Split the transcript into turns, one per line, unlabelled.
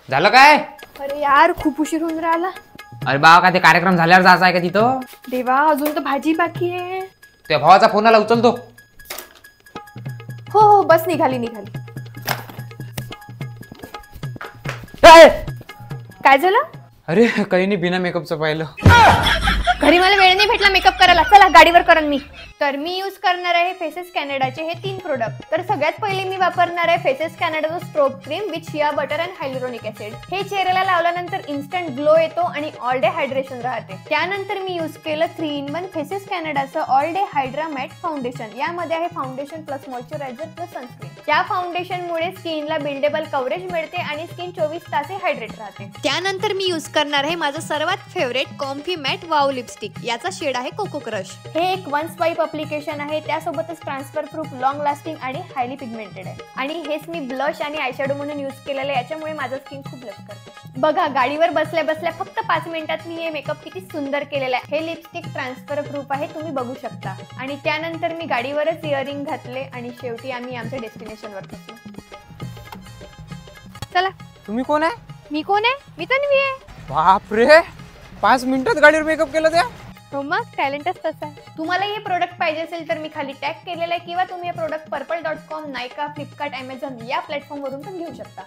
झालं काय?
अरे यार खूप उशीर होऊन राहिला.
अरे बाबा काय ते कार्यक्रम झाल्यावर जायचं आहे का तिथं?
देवा अजून तर भाजी बाकी आहे.
त्या भावाचा फोन आला उचलतो.
हो हो बस निघाली. काय झालं?
अरे काही नाही, बिना मेकअपचं पाहिलं.
घरी मला वेळ नाही भेटला मेकअप करायला. चला गाडीवर करन मी. तर मी यूज करणार आहे फेसेस कॅनडाचे हे 3 प्रोडक्ट. तर सगळ्यात पहिले मी वापरणार आहे फेसेस कॅनडाचं strobe cream with shea butter and hyaluronic acid. हे चेहऱ्याला लावल्यानंतर इन्स्टंट ग्लो येतो आणि ऑल डे हायड्रेशन राहते. त्यानंतर मी यूज केलं 3-in-1 फेसेस कॅनडाचं all day hydra matte foundation. यामध्ये आहे foundation plus moisturiser plus sunscreen. या फाउंडेशनमुळे स्किनला बिल्डेबल कव्हरेज मिळते आणि स्किन 24 तास हायड्रेट राहते. त्यानंतर मी यूज करणार आहे माझं सर्वात favourite comfy matte wow lipstick. याचा शेड आहे कोको क्रश. हे एक 1 स्वाइप अप्लिकेशन आहे. त्यासोबतच ट्रान्सफर प्रूफ, लॉंग लास्टिंग आणि हायली पिगमेंटेड आहे. आणि हेच मी ब्लश आणि आयशॅडो म्हणून यूज केलेलं आहे. याच्यामुळे माझं स्किन खूप ग्लो करते. बघा गाडीवर बसल्या बसल्या फक्त 5 मिनिटात मी हे मेकअप किती सुंदर केलेलं आहे. हे लिपस्टिक ट्रान्सफर प्रूफ आहे, तुम्ही बघू शकता. आणि त्यानंतर मी गाडीवरच इयरिंग घातले आणि शेवटी आम्ही आमच्या डेस्टिनेशनवर पोहोचलो. चला.
तुम्ही कोण आहे?
मी कोण आहे? मी तन्वी आहे.
बापरे, 5 मिनिटात गाडीवर मेकअप केलं त्या?
हो मग टॅलेंटच तसा आहे. तुम्हाला हे प्रोडक्ट पाहिजे असेल तर मी खाली टॅग केलेलं आहे किंवा तुम्ही हे प्रोडक्ट पर्पल.com, नायका, फ्लिपकार्ट, अमेझॉन या प्लॅटफॉर्मवरून पण घेऊ शकता.